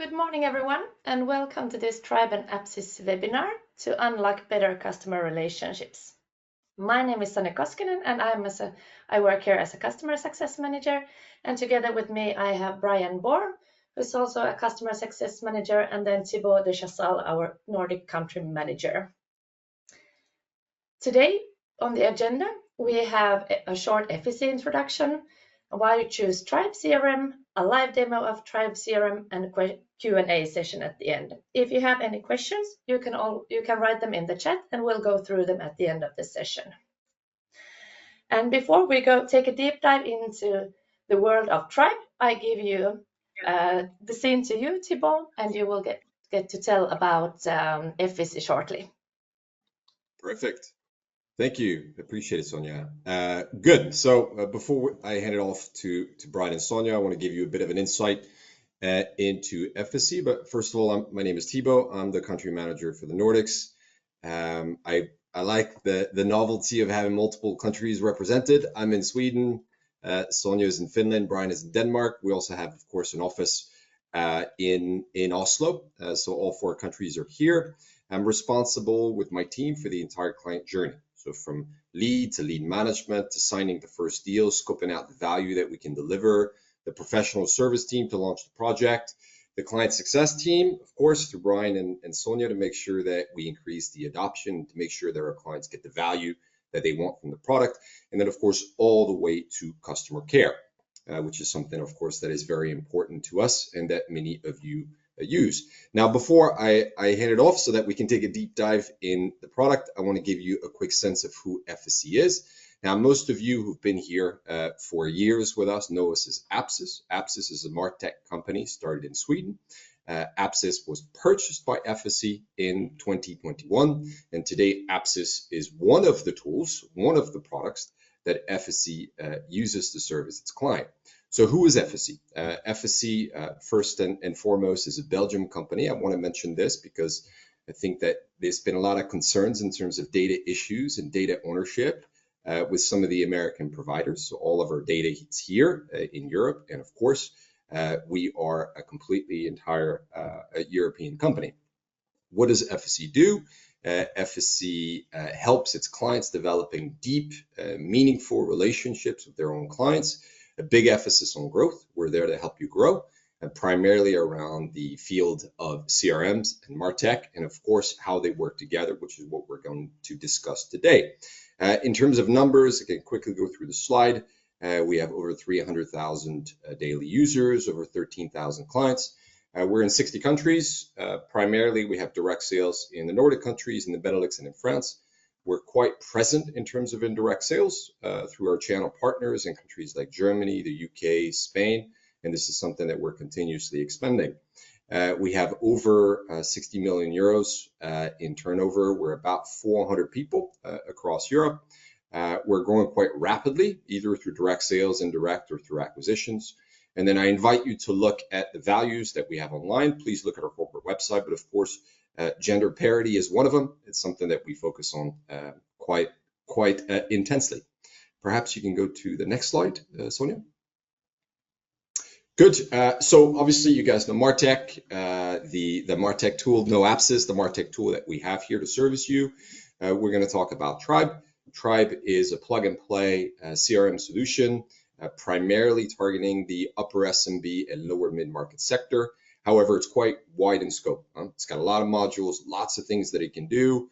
Good morning, everyone, and welcome to this Tribe and Apsis webinar to unlock better customer relationships. My name is Sonja Koskinen, and I work here as a customer success manager. And together with me, I have Borre, who's also a customer success manager, and then Thibaut de Chassal, our Nordic country manager. Today on the agenda, we have a short FEC introduction, why you choose Tribe CRM, a live demo of Tribe CRM, and a Q&A session at the end. If you have any questions, you can write them in the chat, and we'll go through them at the end of the session. And before we take a deep dive into the world of Tribe, I give you the scene to you, Thibaut, and you will get to tell about FEC shortly. Perfect. Thank you. Appreciate it, Sonja. Good. So before I hand it off to Brian and Sonja, I want to give you a bit of an insight into FSC. But first of all, my name is Thibaut. I'm the country manager for the Nordics. I like the novelty of having multiple countries represented. I'm in Sweden. Sonja is in Finland. Brian is in Denmark. We also have, of course, an office in Oslo. So all 4 countries are here. I'm responsible with my team for the entire client journey. So from lead to lead management to signing the first deal, scoping out the value that we can deliver, the professional service team to launch the project, the client success team, of course, through Brian and Sonja to make sure that we increase the adoption, to make sure that our clients get the value that they want from the product. And then, of course, all the way to customer care, which is something, of course, that is very important to us and that many of you use. Now, before I hand it off so that we can take a deep dive in the product, I want to give you a quick sense of who FSC is. Now, most of you who've been here for years with us know us as Apsis. Apsis is a MarTech company started in Sweden. Apsis was purchased by FSC in 2021, and today Apsis is one of the tools, one of the products that FSC uses to service its client. So who is FSC? FSC, first and foremost, is a Belgian company. I want to mention this because I think that there's been a lot of concerns in terms of data issues and data ownership with some of the American providers. So all of our data is here in Europe. And of course, we are a completely entire European company. What does FSC do? FSC helps its clients developing deep, meaningful relationships with their own clients. A big emphasis on growth. We're there to help you grow, and primarily around the field of CRMs and MarTech, and of course, how they work together, which is what we're going to discuss today. In terms of numbers, I can quickly go through the slide. We have over 300,000 daily users, over 13,000 clients. We're in 60 countries. Primarily, we have direct sales in the Nordic countries, in the Benelux, and in France. We're quite present in terms of indirect sales through our channel partners in countries like Germany, the UK, Spain, and this is something that we're continuously expanding. We have over 60 million euros in turnover. We're about 400 people across Europe. We're growing quite rapidly, either through direct sales, indirect, or through acquisitions. And then I invite you to look at the values that we have online. Please look at our corporate website, but of course, gender parity is one of them. It's something that we focus on quite intensely. Perhaps you can go to the next slide, Sonja. Good. So obviously you guys know MarTech, the MarTech tool, no Apsis, the MarTech tool that we have here to service you. We're going to talk about Tribe. Tribe is a plug and play CRM solution, primarily targeting the upper SMB and lower mid-market sector. However, it's quite wide in scope. It's got a lot of modules, lots of things that it can do.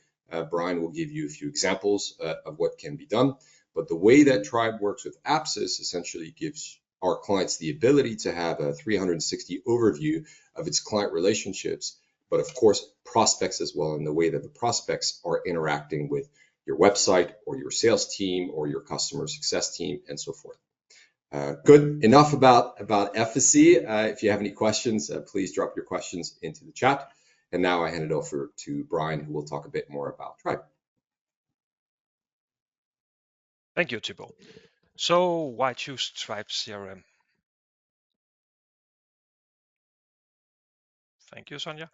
Brian will give you a few examples of what can be done. But the way that Tribe works with Apsis essentially gives our clients the ability to have a 360 overview of its client relationships, but of course, prospects as well, in the way that the prospects are interacting with your website or your sales team or your customer success team and so forth. Good. Enough about FSC. If you have any questions, please drop your questions into the chat. And now I hand it over to Brian, who will talk a bit more about Tribe. Thank you, Thibaut. So why choose Tribe CRM? Thank you, Sonja.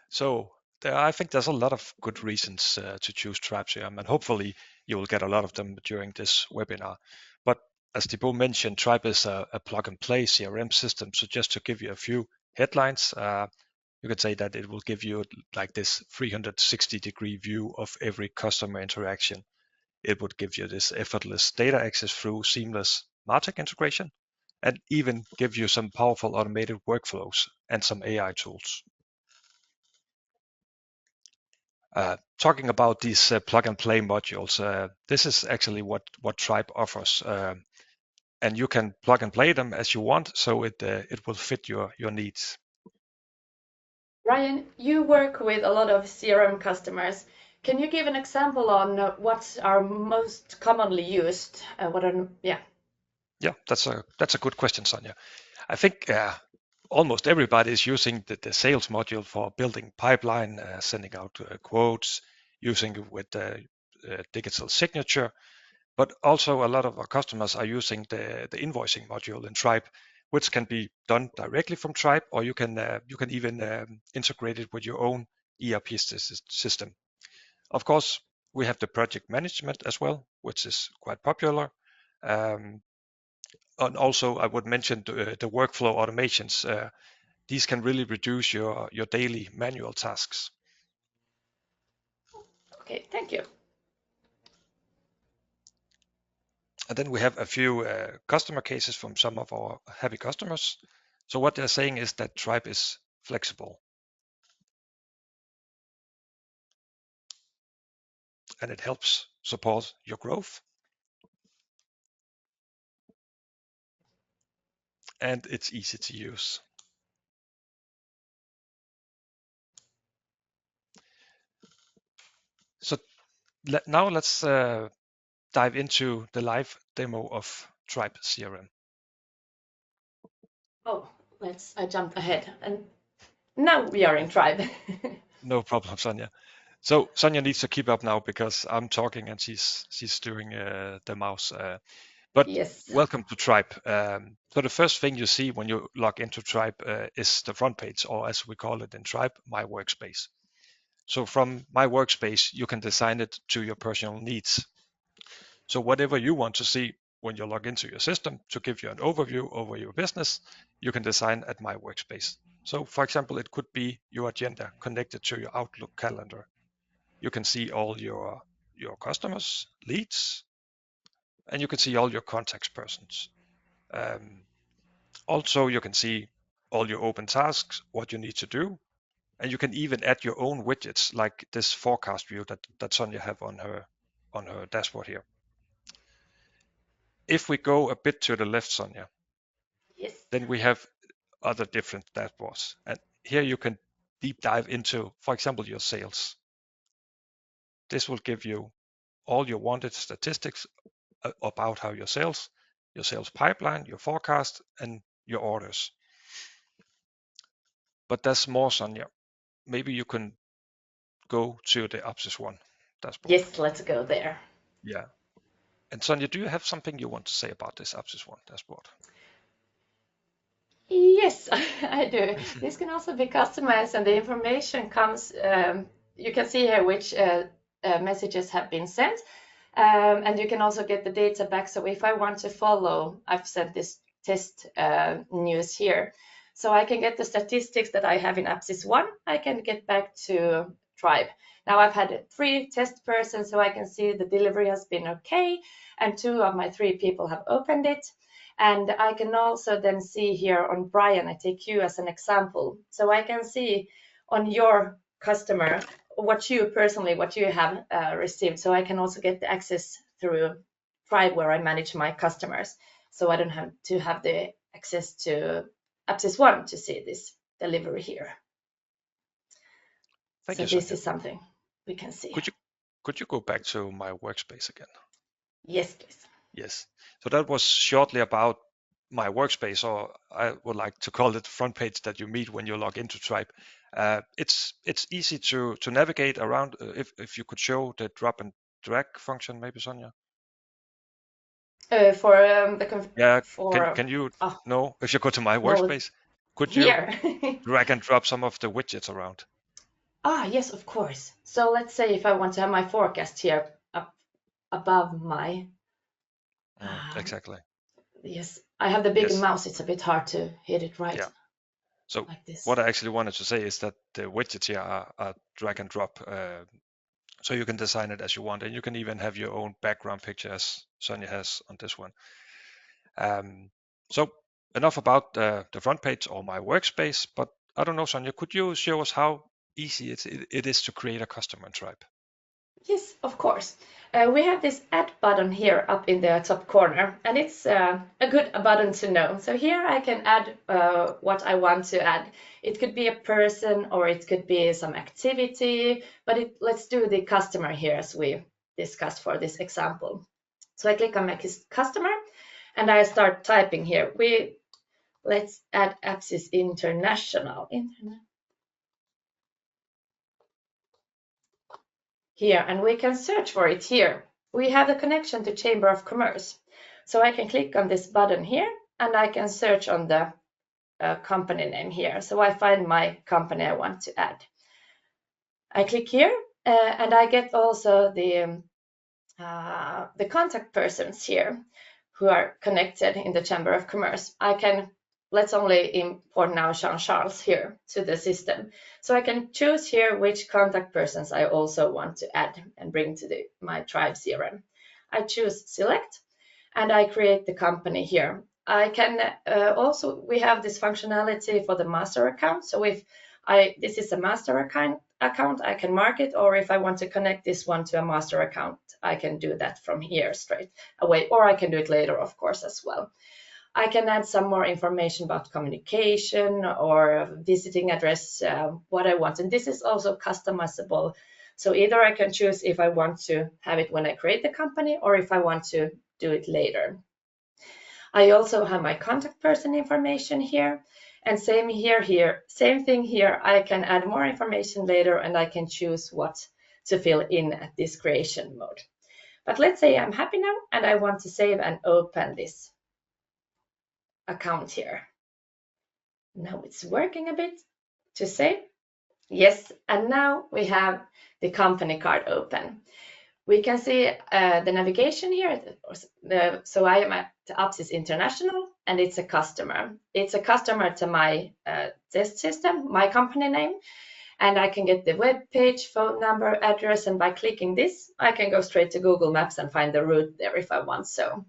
So I think there's a lot of good reasons to choose Tribe CRM, and hopefully you will get a lot of them during this webinar. But as Thibaut mentioned, Tribe is a plug-and-play CRM system. So just to give you a few headlines, You could say that it will give you like this 360-degree view of every customer interaction. It would give you this effortless data access through seamless MarTech integration, and even give you some powerful automated workflows and some AI tools. Talking about these plug and play modules, this is actually what Tribe offers, and you can plug and play them as you want, so it will fit your needs. Ryan, you work with a lot of CRM customers. Can you give an example on what are most commonly used? Yeah, that's a good question, Sonja. I think almost everybody is using the sales module for building pipeline, sending out quotes, using it with digital signature. But also a lot of our customers are using the invoicing module in Tribe, which can be done directly from Tribe, or you can even integrate it with your own ERP system. Of course, we have the project management as well, which is quite popular. And also, I would mention the workflow automations. These can really reduce your daily manual tasks. Okay, thank you. And then we have a few customer cases from some of our happy customers. So what they're saying is that Tribe is flexible and it helps support your growth. And it's easy to use. So now let's dive into the live demo of Tribe CRM. Oh, I jumped ahead, and now we are in Tribe. No problem, Sonja. So Sonja needs to keep up now because I'm talking and she's steering the mouse. But Yes. welcome to Tribe. So the first thing you see when you log into Tribe is the front page, or as we call it in Tribe, My Workspace. So from My Workspace, you can design it to your personal needs. So whatever you want to see when you log into your system to give you an overview over your business, you can design at My Workspace. So for example, it could be your agenda connected to your Outlook calendar. You can see all your customers, leads, and you can see all your contacts persons. Also, you can see all your open tasks, what you need to do, and you can even add your own widgets like this forecast view that Sonja have on her dashboard here. If we go a bit to the left, Sonja, Yes. then we have other different dashboards, and here you can deep dive into, for example, your sales. This will give you all your wanted statistics about how your sales pipeline, your forecast, and your orders. But there's more, Sonja. Maybe you can go to the Apsis one dashboard. Yes, let's go there. Yeah. And Sonja, do you have something you want to say about this Apsis one dashboard? Yes, I do. This can also be customized, and the information comes. You can see here which messages have been sent, and you can also get the data back. So if I want to follow, I've sent this test news here, so I can get the statistics that I have in Apsis 1. I can get back to Tribe. Now I've had 3 test persons, so I can see the delivery has been okay, and 2 of my 3 people have opened it. And I can also then see here on Brian, I take you as an example. So I can see on your customer what you have received. So I can also get the access through Tribe where I manage my customers. So I don't have to have the access to Apsis 1 to see this delivery here. Thank so you, this Sonja. is something we can see. Could you go back to My Workspace again? Yes, please. Yes. So that was shortly about My Workspace, or I would like to call it the front page that you meet when you log into Tribe. It's easy to navigate around. If you could show the drop and drag function, maybe, Sonja. Can you no? If you go to My Workspace, could you drag and drop some of the widgets around? Yes, of course. So let's say if I want to have my forecast here up above my Exactly. Yes, I have the big mouse. It's a bit hard to hit it right. Yeah. So like this. what I actually wanted to say is that the widgets here are drag and drop, so you can design it as you want, and you can even have your own background picture as Sonja has on this one. So enough about the front page or my workspace, but I don't know, Sonja, could you show us how easy it is to create a customer in Tribe? Yes, of course. We have this add button here up in the top corner, and it's a good button to know. So here I can add what I want to add. It could be a person or it could be some activity, but let's do the customer here as we discussed for this example. So I click on my customer and I start typing here. Let's add Apsis International. Here, and we can search for it here. We have the connection to Chamber of Commerce. So I can click on this button here and I can search on the company name here. So I find my company I want to add. I click here and I get also the contact persons here who are connected in the Chamber of Commerce. Let's only import now Jean-Charles here to the system. So I can choose here which contact persons I also want to add and bring to my Tribe CRM. I choose select and I create the company here. I can we have this functionality for the master account. So if this is a master account, I can mark it, or if I want to connect this one to a master account, I can do that from here straight away, or I can do it later, of course, as well. I can add some more information about communication or visiting address, what I want. And this is also customizable. So either I can choose if I want to have it when I create the company or if I want to do it later. I also have my contact person information here. And same thing here. I can add more information later and I can choose what to fill in at this creation mode. But let's say I'm happy now and I want to save and open this account here. Now it's working a bit to save. Yes, and now we have the company card open. We can see the navigation here. So I am at Apsis International and it's a customer. It's a customer to my test system, my company name, and I can get the web page, phone number, address, and by clicking this, I can go straight to Google Maps and find the route there if I want so.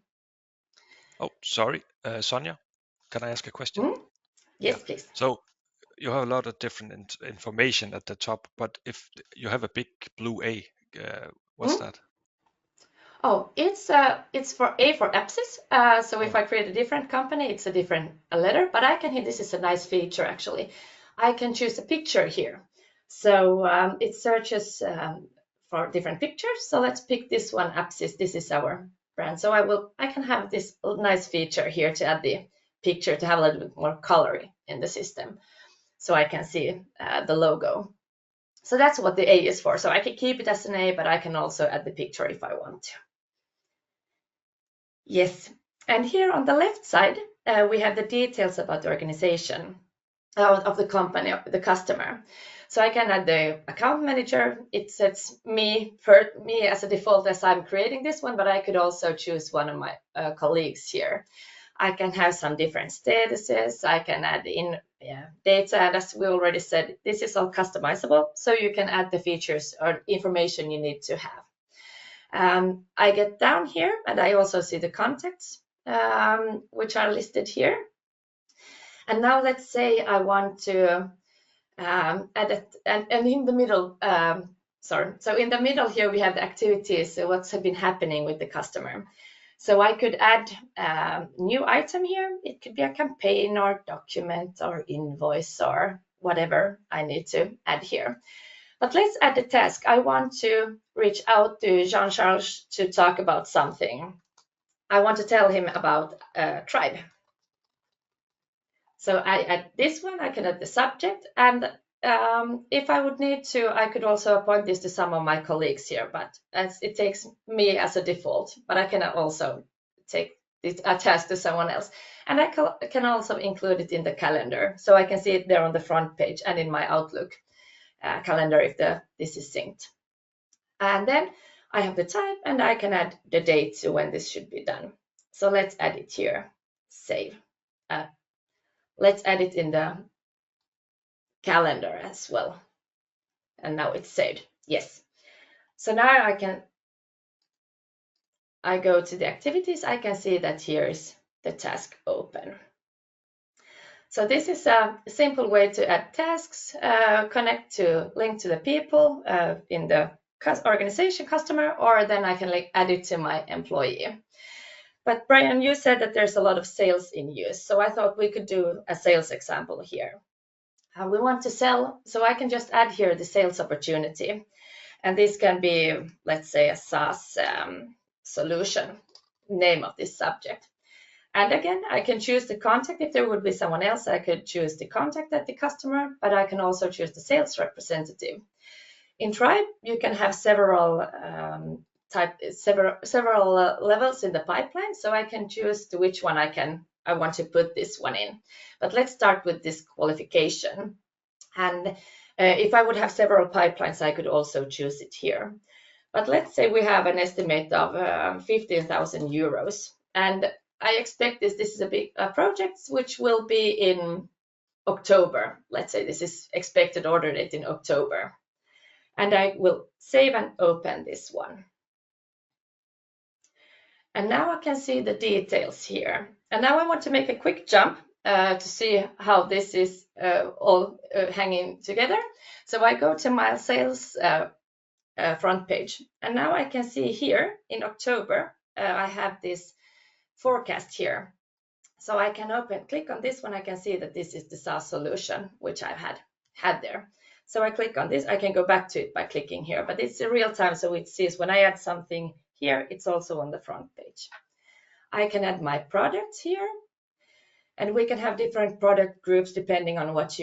Oh, sorry, Sonja, can I ask a question? Yes, please. So you have a lot of different information at the top, but if you have a big blue A, what's that? Oh, it's for A for Apsis. So if I create a different company, it's a different letter. But I can this is a nice feature actually. I can choose a picture here. So it searches for different pictures. So let's pick this one, Apsis. This is our brand. So I can have this nice feature here to add the picture to have a little bit more color in the system. So I can see the logo. So that's what the A is for. So I can keep it as an A, but I can also add the picture if I want to. Yes, and here on the left side, we have the details about the organization of the company, of the customer. So I can add the account manager. It sets me as a default as I'm creating this one, but I could also choose one of my colleagues here. I can have some different statuses. I can add in data, and as we already said, this is all customizable, so you can add the features or information you need to have. I get down here and I also see the contacts, which are listed here. And now let's say I want to add it, and in the middle, so in the middle here we have the activities, so what's been happening with the customer. So I could add a new item here. It could be a campaign or document or invoice or whatever I need to add here. But let's add the task. I want to reach out to Jean-Charles to talk about something. I want to tell him about Tribe. So I add this one, I can add the subject, and if I would need to, I could also appoint this to some of my colleagues here, but it takes me as a default, but I can also take a task to someone else. And I can also include it in the calendar, so I can see it there on the front page and in my Outlook calendar if this is synced. And then I have the time and I can add the date to when this should be done. So let's add it here, save. Let's add it in the calendar as well. And now it's saved. Yes. So now I go to the activities. I can see that here is the task open. So this is a simple way to add tasks, link to the people in the organization customer, or then I can add it to my employee. But Brian, you said that there's a lot of sales in use, so I thought we could do a sales example here. We want to sell, so I can just add here the sales opportunity. And this can be, let's say, a SaaS solution, name of this subject. And again, I can choose the contact. If there would be someone else, I could choose the contact at the customer, but I can also choose the sales representative. In Tribe, you can have several levels in the pipeline, so I can choose to which one I want to put this one in. But let's start with this qualification. And if I would have several pipelines, I could also choose it here. But let's say we have an estimate of 15,000 euros. And I expect this is a big project, which will be in October. Let's say this is expected order date in October. And I will save and open this one. And now I can see the details here. And now I want to make a quick jump to see how this is all hanging together. So I go to my sales front page. And now I can see here in October, I have this forecast here. So I can click on this one. I can see that this is the SaaS solution, which I've had there. So I click on this. I can go back to it by clicking here, but it's in real time. So it sees when I add something here, it's also on the front page. I can add my products here, and we can have different product groups depending on what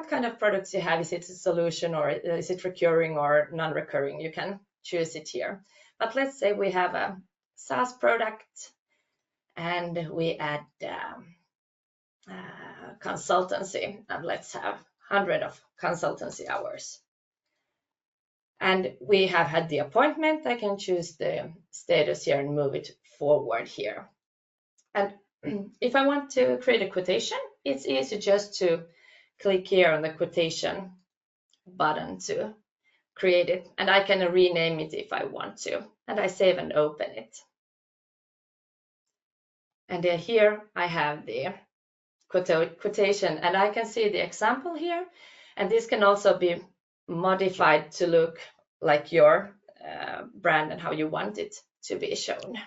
kind of products you have. Is it a solution, or is it recurring or non-recurring? You can choose it here. But let's say we have a SaaS product, and we add consultancy, and let's have 100 of consultancy hours. And we have had the appointment. I can choose the status here and move it forward here. And if I want to create a quotation, it's easy just to click here on the quotation button to create it. And I can rename it if I want to. And I save and open it. And then here I have the quotation, and I can see the example here. And this can also be modified to look like your brand and how you want it to be shown.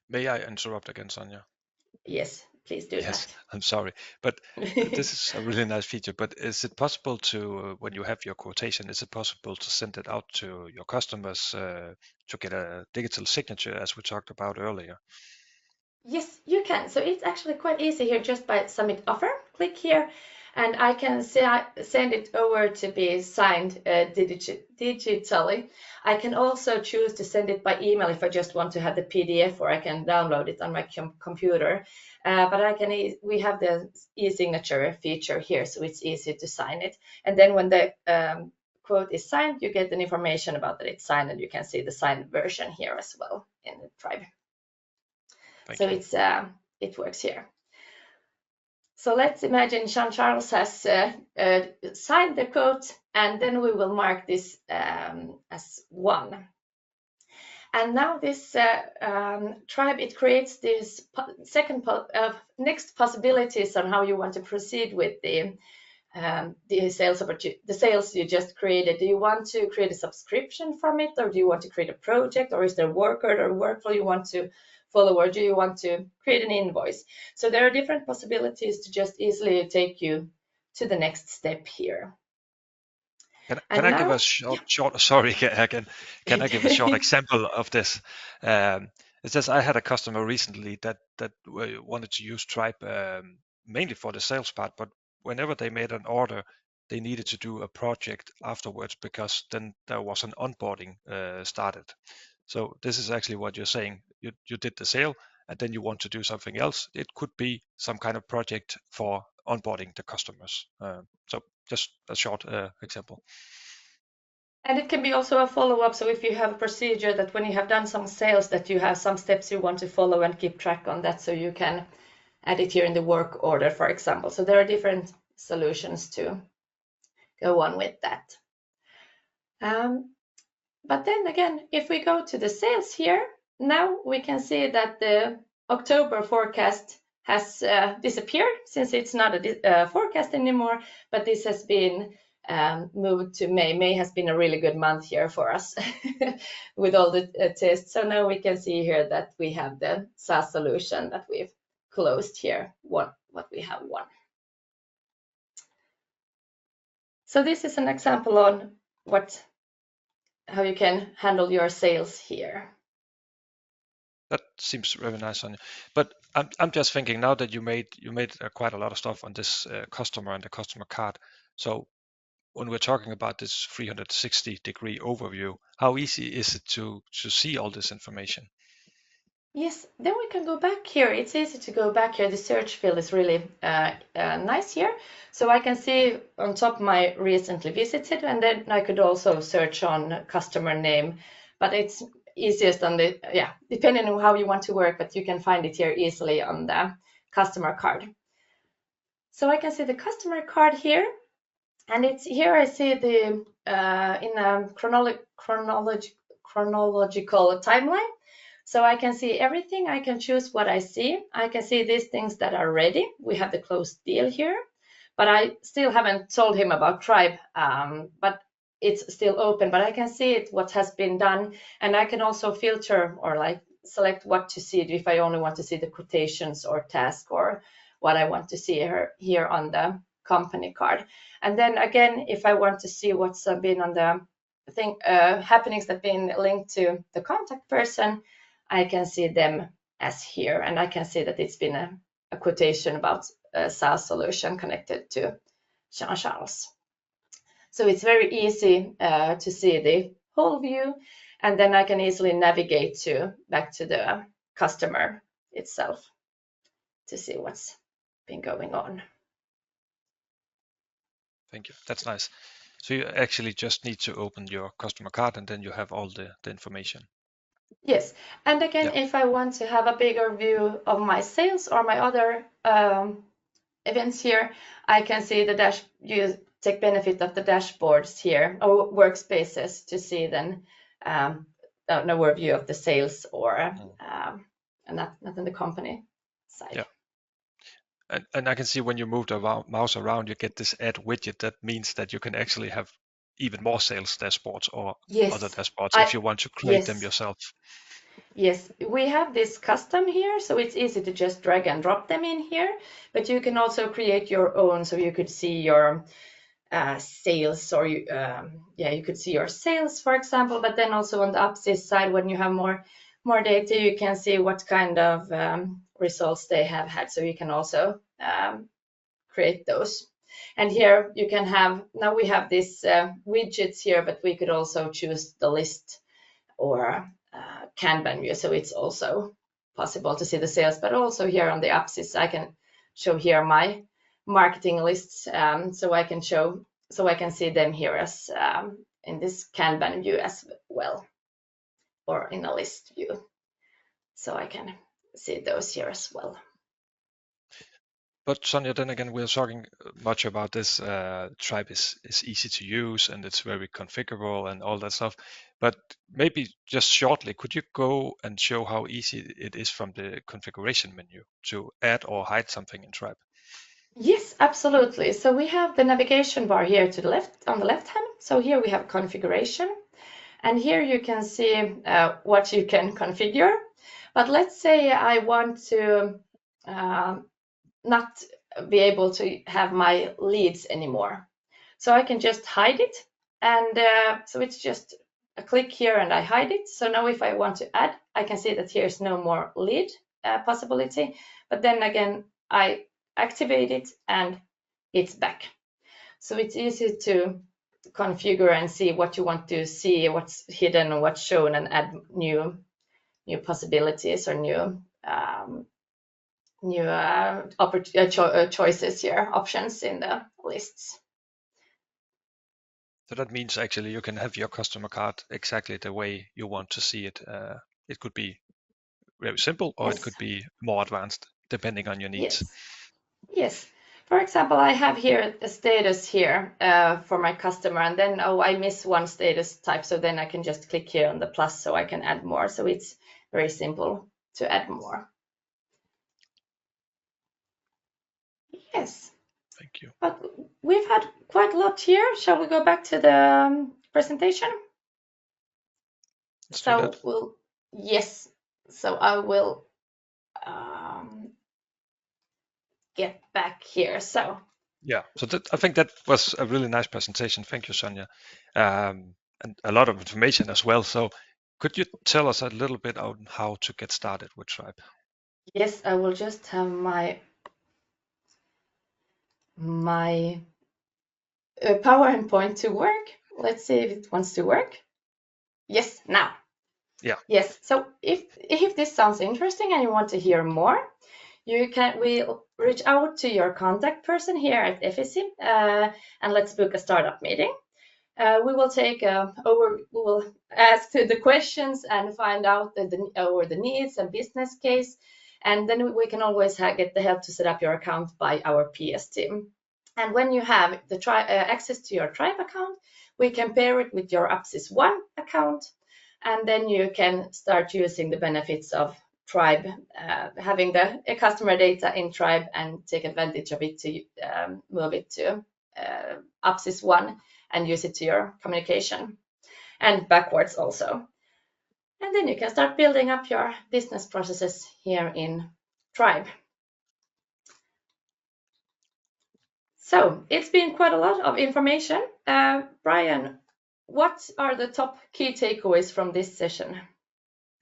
May I interrupt again, Sonja? Yes, please do that. I'm sorry, but this is a really nice feature. But is it possible to, when you have your quotation, is it possible to send it out to your customers to get a digital signature, as we talked about earlier? Yes, you can. So it's actually quite easy here, just by submit offer. Click here, and I can send it over to be signed digitally. I can also choose to send it by email if I just want to have the PDF, or I can download it on my computer. But we have the e-signature feature here, so it's easy to sign it. And then when the quote is signed, you get an information about that it's signed, and you can see the signed version here as well in the Tribe. So it works here. So let's imagine Jean-Charles has signed the quote, and then we will mark this as 1. And now this Tribe, it creates this next possibilities on how you want to proceed with the sales you just created. Do you want to create a subscription from it, or do you want to create a project, or is there work or workflow you want to follow, or do you want to create an invoice? So there are different possibilities to just easily take you to the next step here. Can I give a short sorry again? Can I give a short example of this? It says I had a customer recently that wanted to use Tribe mainly for the sales part, but whenever they made an order, they needed to do a project afterwards, because then there was an onboarding started. So this is actually what you're saying. You did the sale, and then you want to do something else. It could be some kind of project for onboarding the customers. So just a short example. And it can be also a follow-up. So if you have a procedure that when you have done some sales, that you have some steps you want to follow and keep track on that, so you can add it here in the work order, for example. So there are different solutions to go on with that. But then again, if we go to the sales here, now we can see that the October forecast has disappeared since it's not a forecast anymore, but this has been moved to May. May has been a really good month here for us with all the tests. So now we can see here that we have the SaaS solution that we've closed here, what we have won. So this is an example on how you can handle your sales here. That seems very nice, Sonja. But I'm just thinking now that you made quite a lot of stuff on this customer and the customer card. So when we're talking about this 360-degree overview, how easy is it to see all this information? Yes, then we can go back here. It's easy to go back here. The search field is really nice here. So I can see on top my recently visited, and then I could also search on customer name, but it's easiest on the, depending on how you want to work, but you can find it here easily on the customer card. So I can see the customer card here, and it's here I see the in a chronological timeline. So I can see everything. I can choose what I see. I can see these things that are ready. We have the closed deal here, but I still haven't told him about Tribe, but it's still open. But I can see it, what has been done, and I can also filter or like select what to see if I only want to see the quotations or task or what I want to see here on the company card. And then again, if I want to see what's been on the thing, happenings that have been linked to the contact person, I can see them as here, and I can see that it's been a quotation about a SaaS solution connected to Jean-Charles. So it's very easy to see the whole view, and then I can easily navigate back to the customer itself to see what's been going on. Thank you. That's nice. So you actually just need to open your customer card, and then you have all the information. Yes, and again, if I want to have a bigger view of my sales or my other events here, I can see the you take benefit of the dashboards here or workspaces to see then an overview of the sales or not in the company side. Yeah. And I can see when you move the mouse around, you get this add widget. That means that you can actually have even more sales dashboards or other dashboards if you want to create them yourself. Yes, we have this custom here, so it's easy to just drag and drop them in here, but you can also create your own, so you could see your sales, or you could see your sales, for example, but then also on the Apsis side, when you have more data, you can see what kind of results they have had, so you can also create those. And here you can have, now we have these widgets here, but we could also choose the list or Kanban view, so it's also possible to see the sales, but also here on the Apsis, I can show here my marketing lists, so I can see them here as in this Kanban view as well, or in a list view, so I can see those here as well. But Sonja, then again, we're talking much about this. Tribe is easy to use and it's very configurable and all that stuff. But maybe just shortly, could you go and show how easy it is from the configuration menu to add or hide something in Tribe? Yes, absolutely. So we have the navigation bar here to the left, on the left hand. So here we have configuration, and here you can see what you can configure. But let's say I want to not be able to have my leads anymore. So I can just hide it. And so it's just a click here and I hide it. So now if I want to add, I can see that here's no more lead possibility. But then again, I activate it and it's back. So it's easy to configure and see what you want to see, what's hidden and what's shown, and add new possibilities or new choices here, options in the lists. So that means actually you can have your customer card exactly the way you want to see it. It could be very simple or it could be more advanced depending on your needs. Yes. For example, I have here a status here for my customer, and then, oh, I miss one status type, so then I can just click here on the plus so I can add more. So it's very simple to add more. Yes. Thank you. But we've had quite a lot here. Shall we go back to the presentation? Let's do So that. we'll, yes. So I will get back here. So Yeah, so I think that was a really nice presentation. Thank you, Sonja, and a lot of information as well. So could you tell us a little bit on how to get started with Tribe? yes, I will just have my PowerPoint to work. Let's see if it wants to work. Yes, now. Yeah. Yes. So if this sounds interesting and you want to hear more, we'll reach out to your contact person here at Apsis, and let's book a startup meeting. We will we will ask the questions and find out the needs and business case, and then we can always get the help to set up your account by our PS team. And when you have the access to your Tribe account, we can pair it with your Apsis One account, and then you can start using the benefits of Tribe, having the customer data in Tribe and take advantage of it to move it to Apsis One and use it to your communication, and backwards also. And then you can start building up your business processes here in Tribe. So it's been quite a lot of information. Brian, what are the top key takeaways from this session?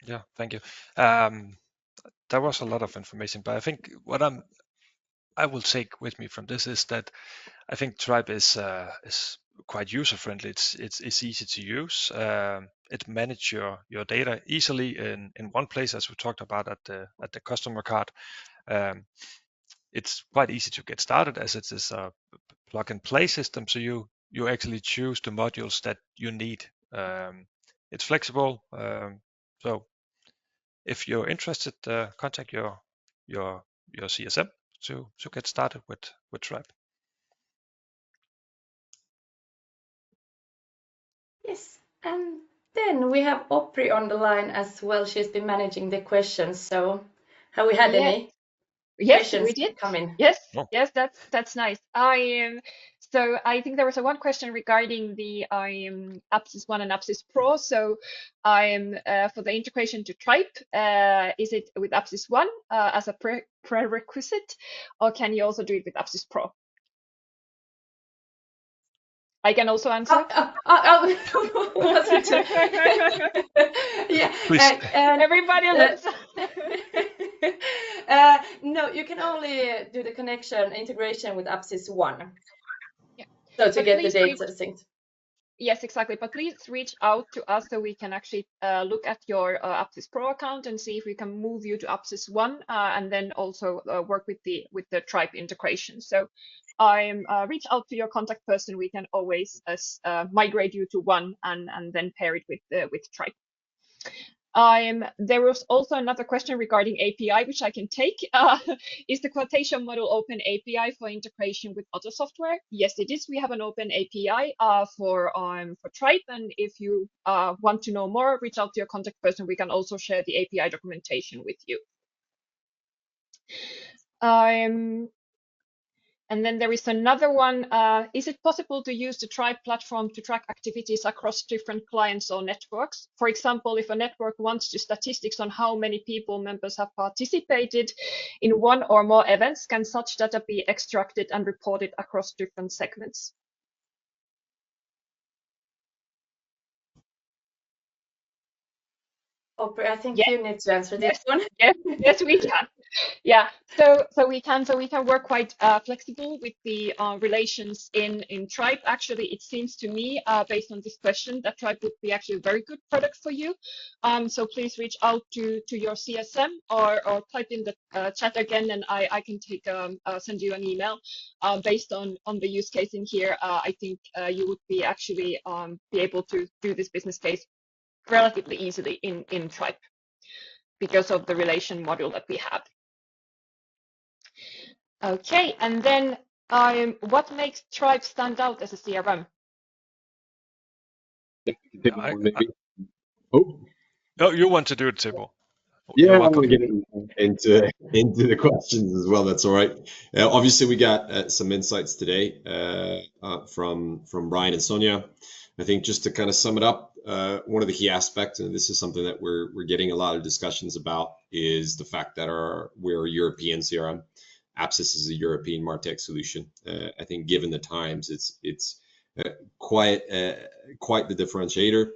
Yeah, thank you. There was a lot of information, but I think what I will take with me from this is that I think Tribe is quite user friendly. It's easy to use. It manages your data easily in one place, as we talked about at the customer card. It's quite easy to get started as it is a plug and play system. So you actually choose the modules that you need. It's flexible. So if you're interested, contact your CSM to get started with Tribe. Yes, and then we have Opri on the line as well. She's been managing the questions. So have we had any questions we did. come in? Yes, Oh. yes, that's nice. So I think there was one question regarding the Apsis One and Apsis Pro. So for the integration to Tribe, is it with Apsis One as a prerequisite, or can you also do it with Apsis Pro? I can also answer. Yeah. Please. Everybody looks. No, you can only do the integration with Apsis One. Yeah. So to get the data synced. Yes, exactly. But please reach out to us so we can actually look at your Apsis Pro account and see if we can move you to Apsis One, and then also work with the Tribe integration. So reach out to your contact person. We can always migrate you to One and then pair it with Tribe. There was also another question regarding API, which I can take. Is the quotation model open API for integration with other software? Yes, it is. We have an open API for Tribe, and if you want to know more, reach out to your contact person. We can also share the API documentation with you. And then there is another one. Is it possible to use the Tribe platform to track activities across different clients or networks? For example, if a network wants to statistics on how many people members have participated in one or more events, can such data be extracted and reported across different segments? Opri, I think you need to answer this one. Yes, we can. Yeah, so we can work quite flexible with the relations in Tribe. Actually, it seems to me, based on this question, that Tribe would be actually a very good product for you. So please reach out to your CSM or type in the chat again, and I can send you an email based on the use case in here. I think you would be actually be able to do this business case relatively easily in Tribe because of the relation module that we have. Okay, and then What makes Tribe stand out as a CRM? Maybe. Oh, Oh, you want to do it, Timo? yeah, You're I want welcome. to get into the questions as well. That's all right. Obviously, we got some insights today from Brian and Sonja. I think just to kind of sum it up, one of the key aspects, and this is something that we're getting a lot of discussions about, is the fact that we're a European CRM. Apsis is a European MarTech solution. I think given the times, it's quite the differentiator.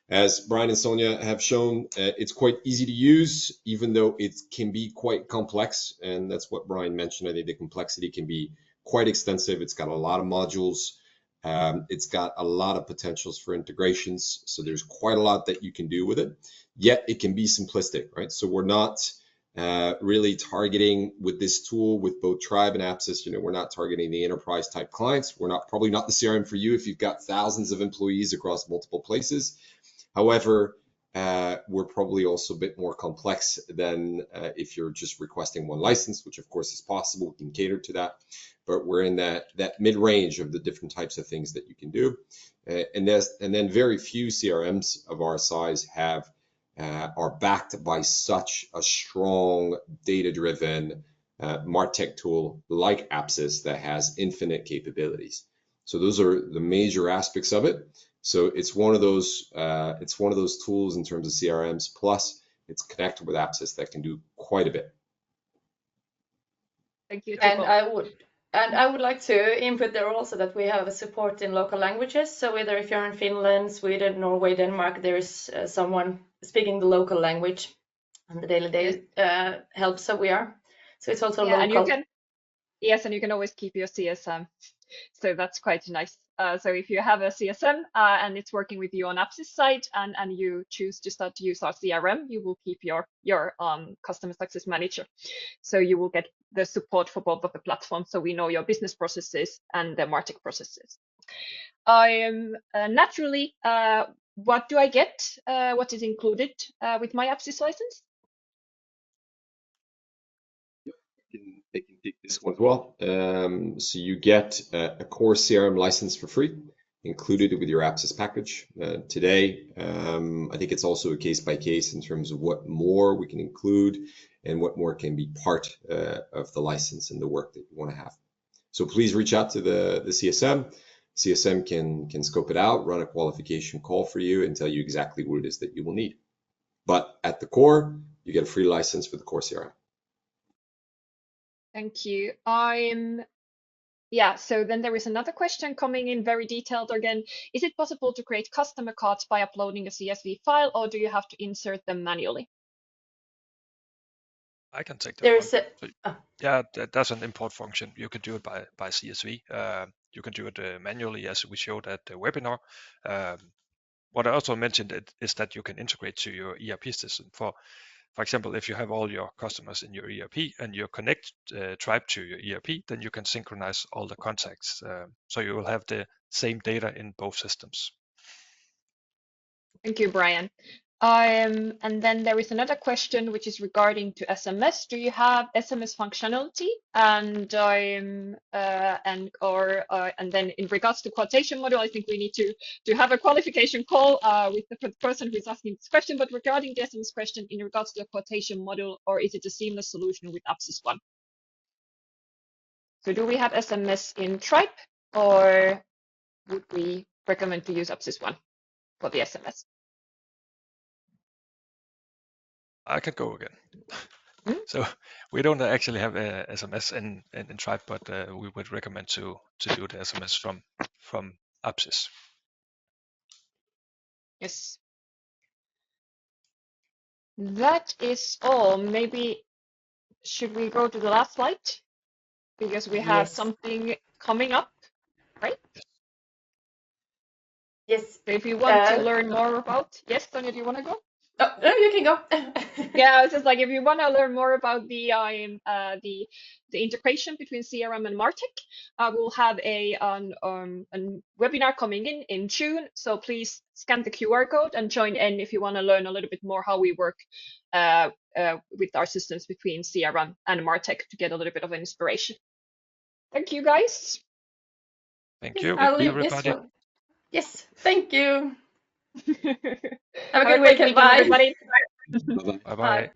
As Brian and Sonja have shown, it's quite easy to use, even though it can be quite complex. And that's what Brian mentioned. I think the complexity can be quite extensive. It's got a lot of modules. It's got a lot of potentials for integrations. So there's quite a lot that you can do with it. Yet it can be simplistic, right? So we're not really targeting with this tool with both Tribe and Apsis. We're not targeting the enterprise type clients. We're probably not the CRM for you if you've got thousands of employees across multiple places. However, we're probably also a bit more complex than if you're just requesting one license, which of course is possible. We can cater to that, but we're in that mid-range of the different types of things that you can do. And then very few CRMs of our size are backed by such a strong data-driven MarTech tool like Apsis that has infinite capabilities. So those are the major aspects of it. So it's one of those tools in terms of CRMs, plus it's connected with Apsis that can do quite a bit. Thank you, And Timo. I would like to input there also that we have a support in local languages. So whether if you're in Finland, Sweden, Norway, Denmark, there is someone speaking the local language on the daily help. So it's also local. And you can always keep your CSM. So that's quite nice. So if you have a CSM and it's working with you on Apsis side and you choose to start to use our CRM, you will keep your customer success manager. So you will get the support for both of the platforms. So we know your business processes and the MarTech processes. I am naturally, what do I get? What is included with my Apsis license? I can take this one as well. So you get a core CRM license for free, included with your Apsis package. Today, I think it's also a case by case in terms of what more we can include and what more can be part of the license and the work that you want to have. So please reach out to the CSM. CSM can scope it out, run a qualification call for you, and tell you exactly what it is that you will need. But at the core, you get a free license for the core CRM. Thank you. So then there is another question coming in very detailed again. Is it possible to create customer cards by uploading a CSV file, or do you have to insert them manually? I can take that one. Yeah, that's an import function. You can do it by CSV. You can do it manually, as we showed at the webinar. What I also mentioned is that you can integrate to your ERP system. For example, if you have all your customers in your ERP and you connect Tribe to your ERP, then you can synchronize all the contacts. So you will have the same data in both systems. Thank you, Brian. And then there is another question which is regarding to SMS. Do you have SMS functionality? And then in regards to quotation model, I think we need to have a qualification call with the person who is asking this question. But regarding the SMS question, in regards to the quotation model, or is it a seamless solution with Apsis One? So do we have SMS in Tribe, or would we recommend to use Apsis One for the SMS? I can go again. So we don't actually have a SMS in Tribe, but we would recommend to do the SMS from Apsis. Yes. That is all. Maybe should we go to the last slide? Because we have something coming up, right? Yes. So if you want to learn more about, yes, Sonja, do you want to go? Oh, no, you can go. Yeah, it's just like if you want to learn more about the integration between CRM and MarTech, we'll have a webinar coming in June. So please scan the QR code and join in if you want to learn a little bit more how we work with our systems between CRM and MarTech to get a little bit of inspiration. Thank you, guys. Thank Yes, you, I'll leave this everybody. one. Yes, thank you. Have Have a good great weekend. Bye. everybody. Bye-bye. Bye Bye. bye.